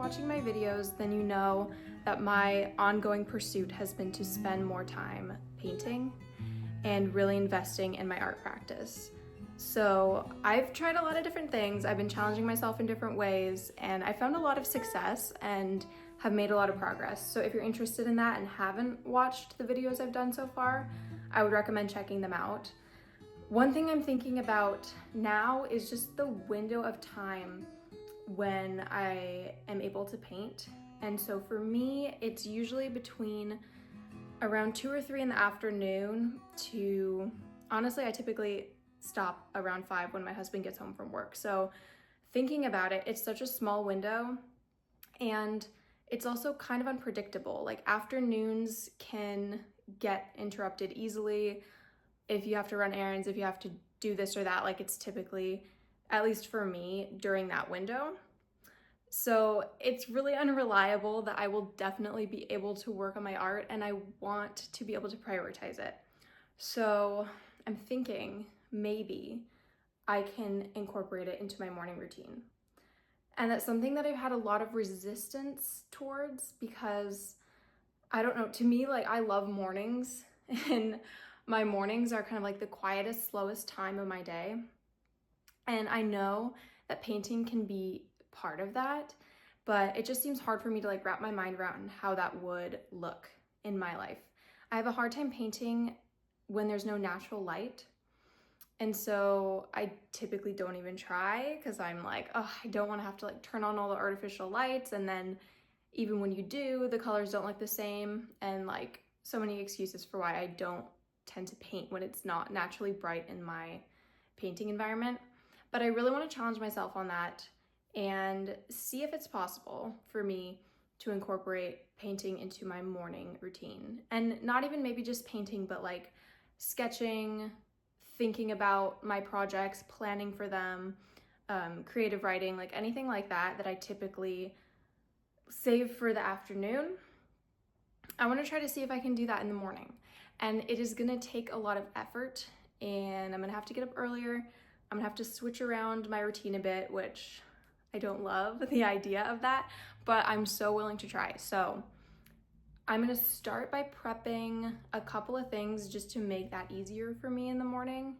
watching my videos, then you know that my ongoing pursuit has been to spend more time painting and really investing in my art practice. So I've tried a lot of different things. I've been challenging myself in different ways, and I found a lot of success and have made a lot of progress. So if you're interested in that and haven't watched the videos I've done so far, I would recommend checking them out. One thing I'm thinking about now is just the window of time when I am able to paint. And so for me, it's usually between around 2 or 3 in the afternoon to, honestly, I typically stop around 5 when my husband gets home from work. So thinking about it, it's such a small window, and it's also kind of unpredictable. Like afternoons can get interrupted easily if you have to run errands, if you have to do this or that. Like it's typically, at least for me, during that window. So it's really unreliable that I will definitely be able to work on my art, and I want to be able to prioritize it. So I'm thinking maybe I can incorporate it into my morning routine. And that's something that I've had a lot of resistance towards because I don't know, to me, like I love mornings and my mornings are kind of like the quietest, slowest time of my day. And I know that painting can be part of that, but it just seems hard for me to like wrap my mind around how that would look in my life. I have a hard time painting when there's no natural light. And so I typically don't even try because I'm like, oh, I don't want to have to like turn on all the artificial lights. And then even when you do, the colors don't look the same, and like so many excuses for why I don't tend to paint when it's not naturally bright in my painting environment. But I really want to challenge myself on that and see if it's possible for me to incorporate painting into my morning routine. And not even maybe just painting, but like sketching, thinking about my projects, planning for them, creative writing, like anything like that that I typically save for the afternoon. I want to try to see if I can do that in the morning. And it is going to take a lot of effort, and I'm going to have to get up earlier. I'm going to have to switch around my routine a bit, which I don't love the idea of that, but I'm so willing to try. So I'm going to start by prepping a couple of things just to make that easier for me in the morning,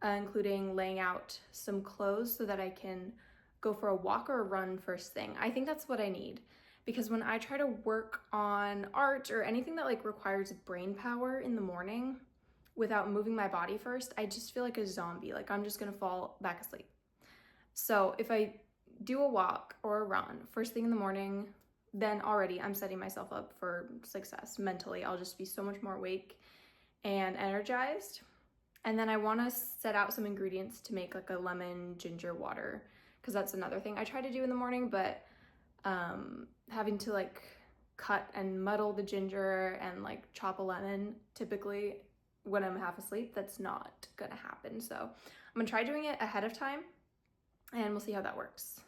including laying out some clothes so that I can go for a walk or a run first thing. I think that's what I need, because when I try to work on art or anything that like requires brain power in the morning without moving my body first, I just feel like a zombie. Like I'm just going to fall back asleep. So if I do a walk or a run first thing in the morning, then already I'm setting myself up for success mentally. I'll just be so much more awake and energized. And then I want to set out some ingredients to make like a lemon ginger water, because that's another thing I try to do in the morning, but having to like cut and muddle the ginger and like chop a lemon typically when I'm half asleep, that's not gonna happen. So I'm gonna try doing it ahead of time, and we'll see how that works.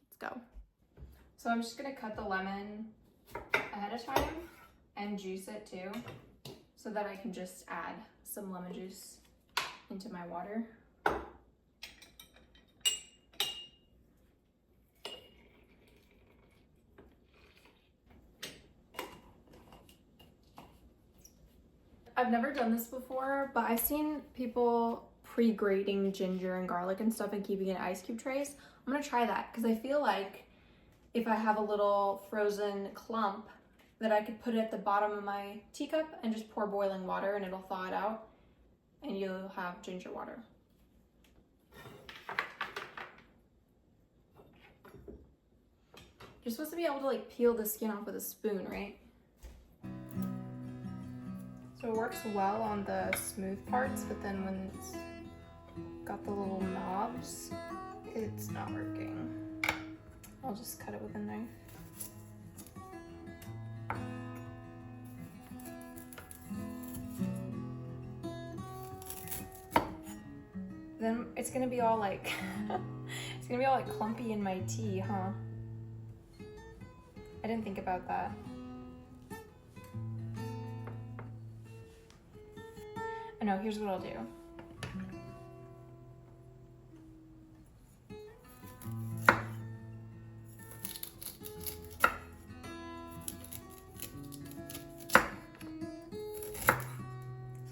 Let's go. So I'm just gonna cut the lemon ahead of time and juice it too, so that I can just add some lemon juice into my water. I've never done this before, but I've seen people pre-grating ginger and garlic and stuff and keeping it in ice cube trays. I'm gonna try that because I feel like if I have a little frozen clump that I could put it at the bottom of my teacup and just pour boiling water and it'll thaw it out and you'll have ginger water. You're supposed to be able to like peel the skin off with a spoon, right? So it works well on the smooth parts, but then when it's got the little knobs, it's not working. I'll just cut it with a knife. Then it's gonna be all like, it's gonna be all like clumpy in my tea, huh? I didn't think about that. Oh no, here's what I'll do.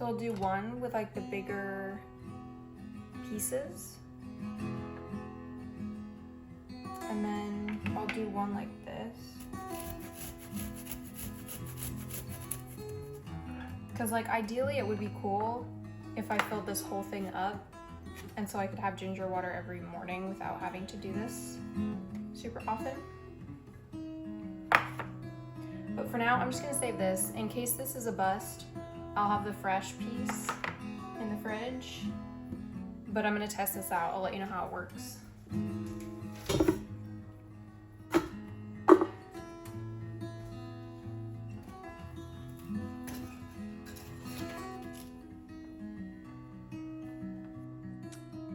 I'll do one with like the bigger pieces. And then I'll do one like this. Because like ideally it would be cool if I filled this whole thing up and so I could have ginger water every morning without having to do this super often. But for now, I'm just gonna save this. In case this is a bust, I'll have the fresh piece in the fridge. But I'm gonna test this out. I'll let you know how it works.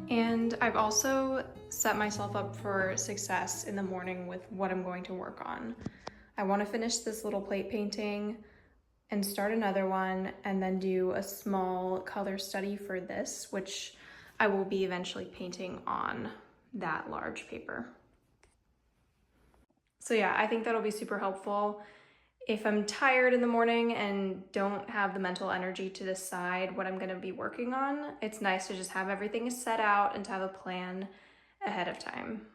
And I've also set myself up for success in the morning with what I'm going to work on. I want to finish this little plate painting and start another one and then do a small color study for this, which I will be eventually painting on that large paper. So yeah, I think that'll be super helpful. If I'm tired in the morning and don't have the mental energy to decide what I'm gonna be working on, it's nice to just have everything set out and to have a plan ahead of time.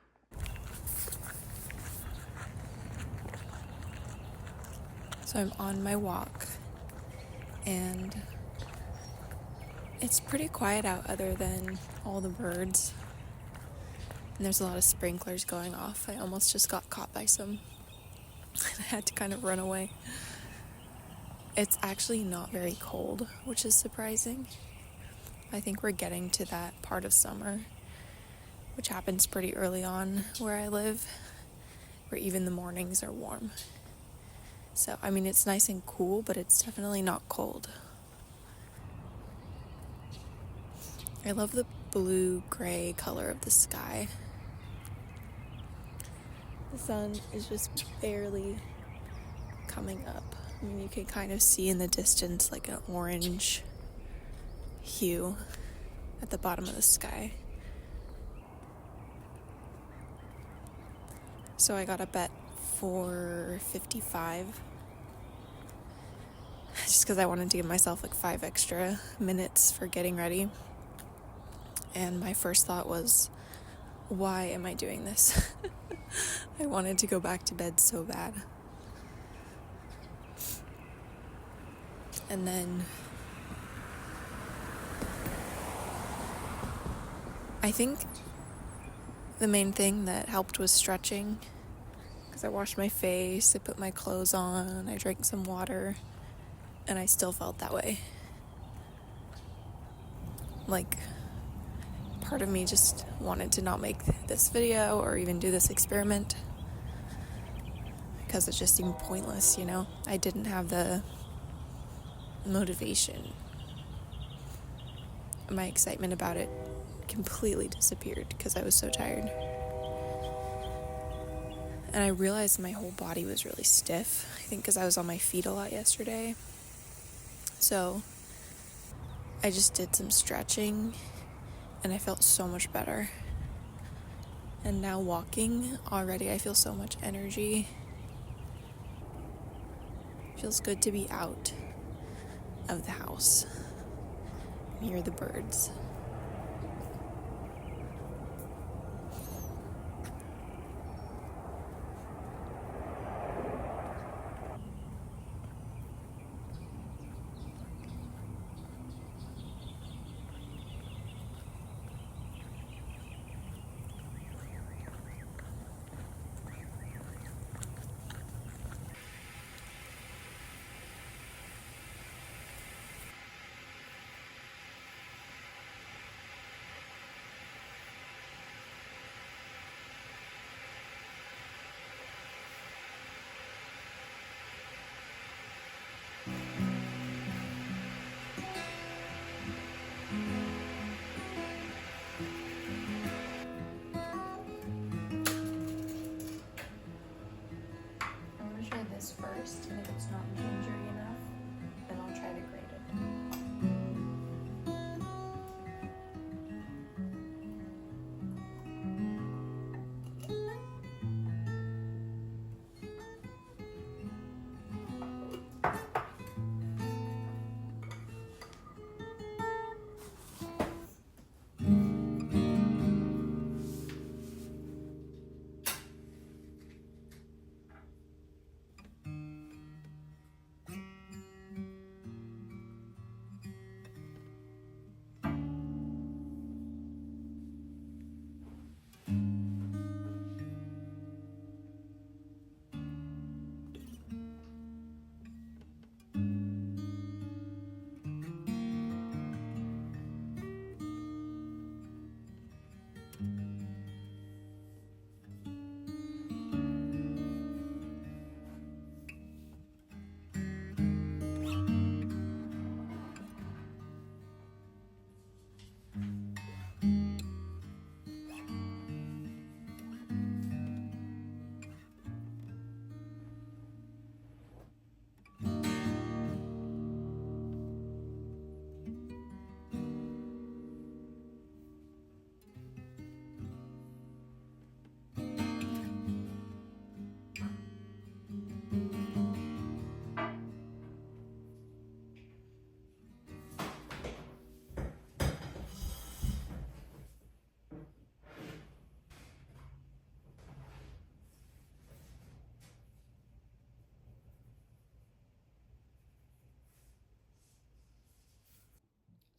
So I'm on my walk and it's pretty quiet out other than all the birds. And there's a lot of sprinklers going off. I almost just got caught by some. I had to kind of run away. It's actually not very cold, which is surprising. I think we're getting to that part of summer, which happens pretty early on where I live, where even the mornings are warm. So, I mean, it's nice and cool, but it's definitely not cold. I love the blue-gray color of the sky. The sun is just barely coming up. I mean, you can kind of see in the distance like an orange hue at the bottom of the sky. So I got up at 4:55 just because I wanted to give myself like 5 extra minutes for getting ready. And my first thought was, why am I doing this? I wanted to go back to bed so bad. And then I think the main thing that helped was stretching, because I washed my face, I put my clothes on, I drank some water, and I still felt that way. Like, part of me just wanted to not make this video or even do this experiment because it just seemed pointless, you know? I didn't have the motivation. My excitement about it completely disappeared because I was so tired. And I realized my whole body was really stiff, I think because I was on my feet a lot yesterday. So I just did some stretching and I felt so much better. And now walking, already I feel so much energy. It feels good to be out of the house, near the birds.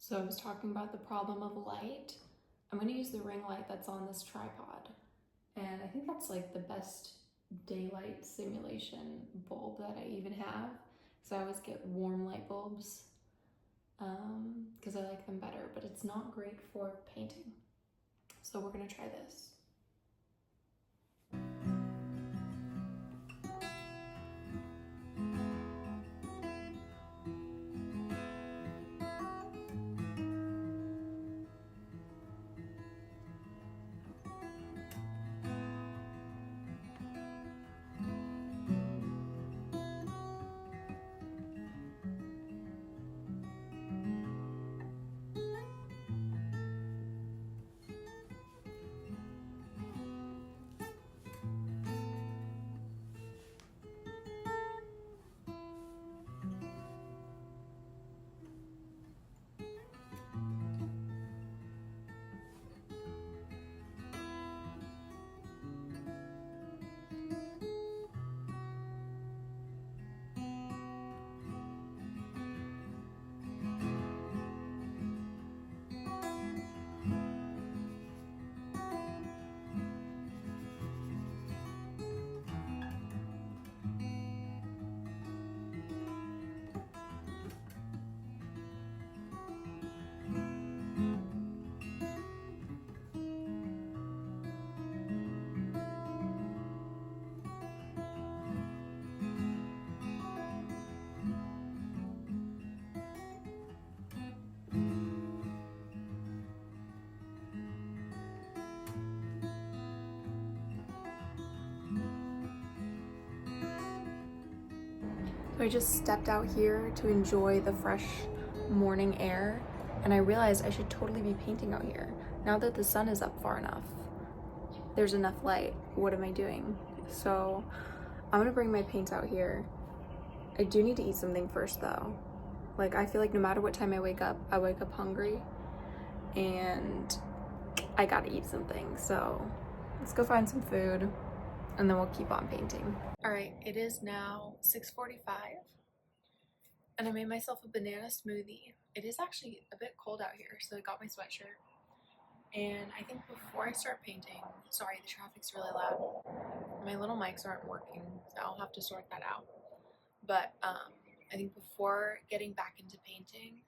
So I was talking about the problem of light. I'm gonna use the ring light that's on this tripod. And I think that's like the best daylight simulation bulb that I even have. So I always get warm light bulbs because I like them better, but it's not great for painting. So we're gonna try this. So I just stepped out here to enjoy the fresh morning air, and I realized I should totally be painting out here. Now that the sun is up far enough, there's enough light. What am I doing? So I'm gonna bring my paints out here. I do need to eat something first though. Like, I feel like no matter what time I wake up hungry, and I gotta eat something. So let's go find some food and then we'll keep on painting. All right, it is now 6:45 and I made myself a banana smoothie. It is actually a bit cold out here, so I got my sweatshirt. And I think before I start painting, sorry, the traffic's really loud. My little mics aren't working, so I'll have to sort that out. But I think before getting back into painting,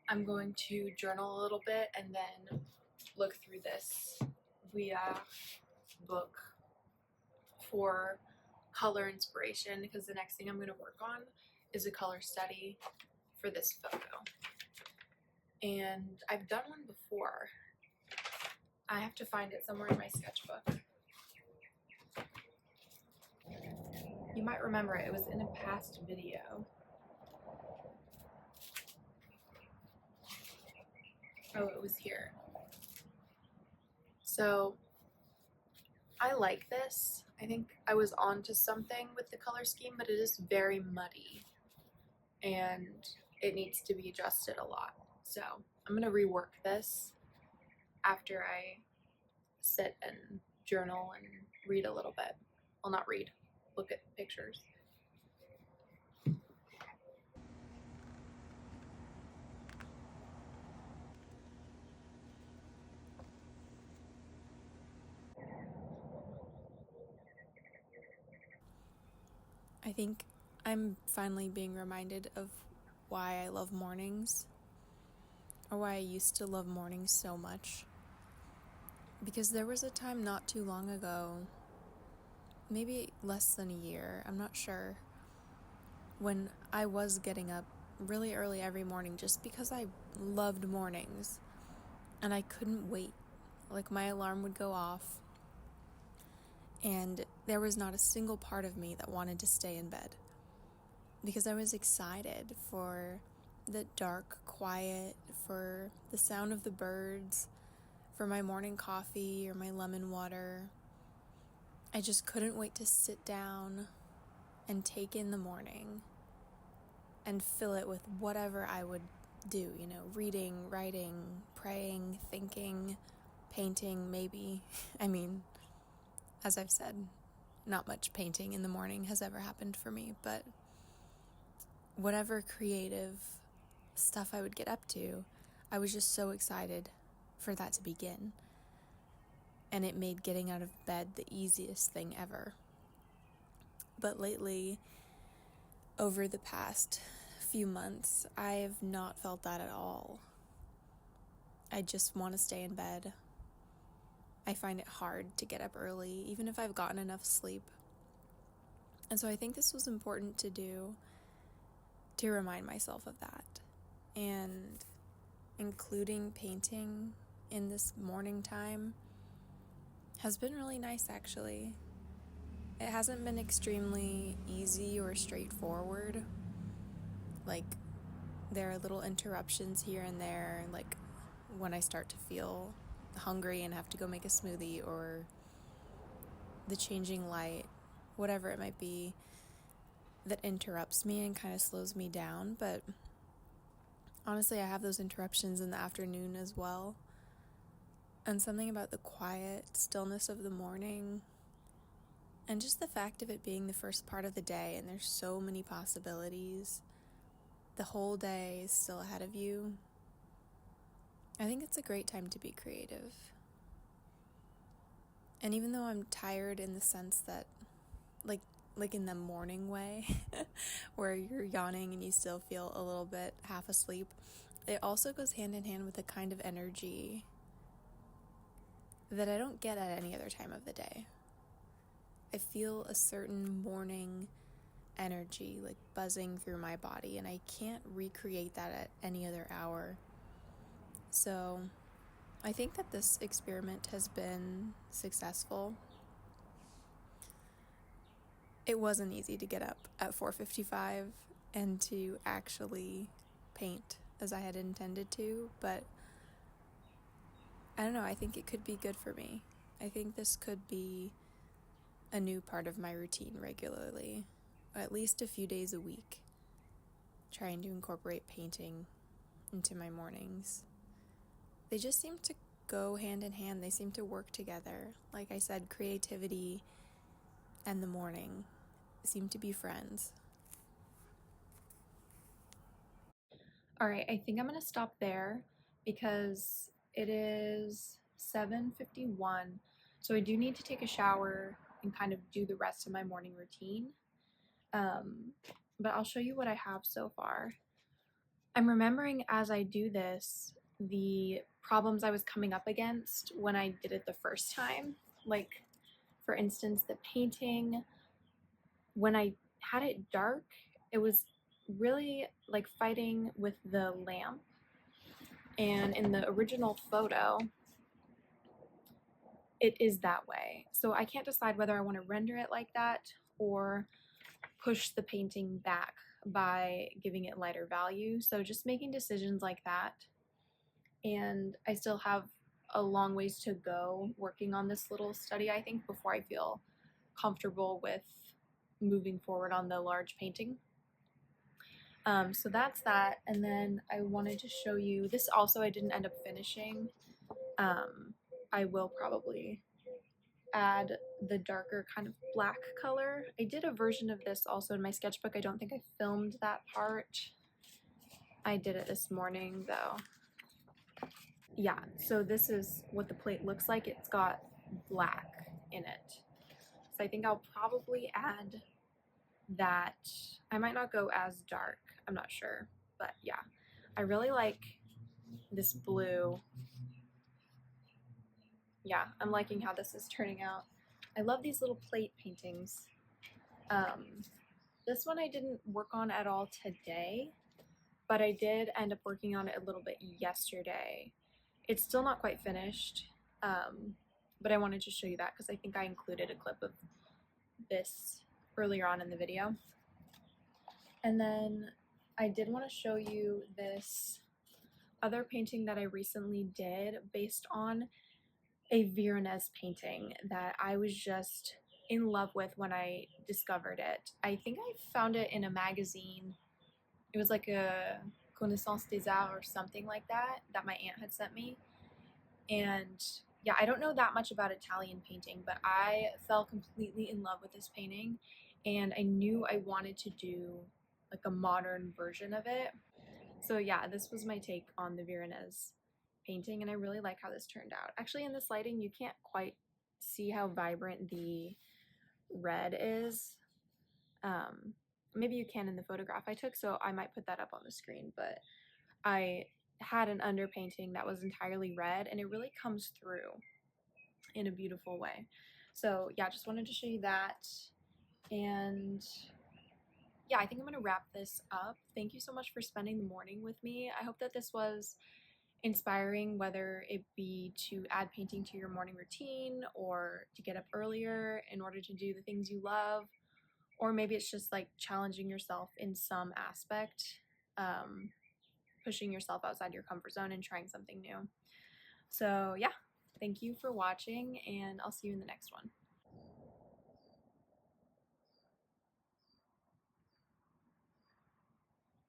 I'm going to journal a little bit and then look through this Via book for color inspiration, because the next thing I'm going to work on is a color study for this photo. And I've done one before. I have to find it somewhere in my sketchbook. You might remember it was in a past video. Oh, it was here. So I like this. I think I was onto something with the color scheme, but it is very muddy and it needs to be adjusted a lot. So I'm gonna rework this after I sit and journal and read a little bit. Well, not read, look at pictures. I think I'm finally being reminded of why I love mornings, or why I used to love mornings so much. Because there was a time not too long ago, maybe less than a year, I'm not sure, when I was getting up really early every morning just because I loved mornings and I couldn't wait. Like, my alarm would go off and there was not a single part of me that wanted to stay in bed because I was excited for the dark quiet, for the sound of the birds, for my morning coffee or my lemon water. I just couldn't wait to sit down and take in the morning and fill it with whatever I would do, reading, writing, praying, thinking, painting, maybe. I mean, as I've said, not much painting in the morning has ever happened for me, but whatever creative stuff I would get up to, I was just so excited for that to begin. And it made getting out of bed the easiest thing ever. But lately, over the past few months, I have not felt that at all. I just want to stay in bed. I find it hard to get up early, even if I've gotten enough sleep. And so I think this was important to do to remind myself of that. And including painting in this morning time has been really nice, actually. It hasn't been extremely easy or straightforward. Like, there are little interruptions here and there, like when I start to feel hungry and have to go make a smoothie, or the changing light, whatever it might be, that interrupts me and kind of slows me down. But honestly, I have those interruptions in the afternoon as well. And something about the quiet stillness of the morning, and just the fact of it being the first part of the day and there's so many possibilities, the whole day is still ahead of you. I think it's a great time to be creative. And even though I'm tired in the sense that, like in the morning way, where you're yawning and you still feel a little bit half asleep, it also goes hand in hand with a kind of energy that I don't get at any other time of the day. I feel a certain morning energy like buzzing through my body, and I can't recreate that at any other hour. So I think that this experiment has been successful. It wasn't easy to get up at 4:55 and to actually paint as I had intended to, but I don't know, I think it could be good for me. I think this could be a new part of my routine regularly, at least a few days a week, trying to incorporate painting into my mornings. They just seem to go hand in hand. They seem to work together. Like I said, creativity and the morning seem to be friends. All right, I think I'm gonna stop there because it is 7:51. So I do need to take a shower and kind of do the rest of my morning routine. But I'll show you what I have so far. I'm remembering as I do this the problems I was coming up against when I did it the first time. Like, for instance, the painting, when I had it dark, it was really like fighting with the lamp. And in the original photo, it is that way. So I can't decide whether I want to render it like that or push the painting back by giving it lighter value. So just making decisions like that. And I still have a long ways to go working on this little study, I think, before I feel comfortable with moving forward on the large painting. So that's that. And then I wanted to show you this also I didn't end up finishing. I will probably add the darker kind of black color. I did a version of this also in my sketchbook. I don't think I filmed that part. I did it this morning though. Yeah, so this is what the plate looks like. It's got black in it. So I think I'll probably add that. I might not go as dark, I'm not sure, but yeah. I really like this blue. Yeah, I'm liking how this is turning out. I love these little plate paintings. This one I didn't work on at all today, but I did end up working on it a little bit yesterday. It's still not quite finished, but I wanted to show you that because I think I included a clip of this earlier on in the video. And then I did want to show you this other painting that I recently did based on a Veronese painting that I was just in love with when I discovered it. I think I found it in a magazine. It was like a Connaissance des Arts or something like that my aunt had sent me. And yeah, I don't know that much about Italian painting, but I fell completely in love with this painting, and I knew I wanted to do like a modern version of it. So yeah, this was my take on the Veronese painting, and I really like how this turned out. Actually, in this lighting, you can't quite see how vibrant the red is. Maybe you can in the photograph I took, so I might put that up on the screen, but I had an underpainting that was entirely red, and it really comes through in a beautiful way. So yeah, just wanted to show you that. And yeah, I think I'm gonna wrap this up. Thank you so much for spending the morning with me. I hope that this was inspiring, whether it be to add painting to your morning routine or to get up earlier in order to do the things you love, or maybe it's just like challenging yourself in some aspect, pushing yourself outside your comfort zone and trying something new. So yeah, thank you for watching, and I'll see you in the next one.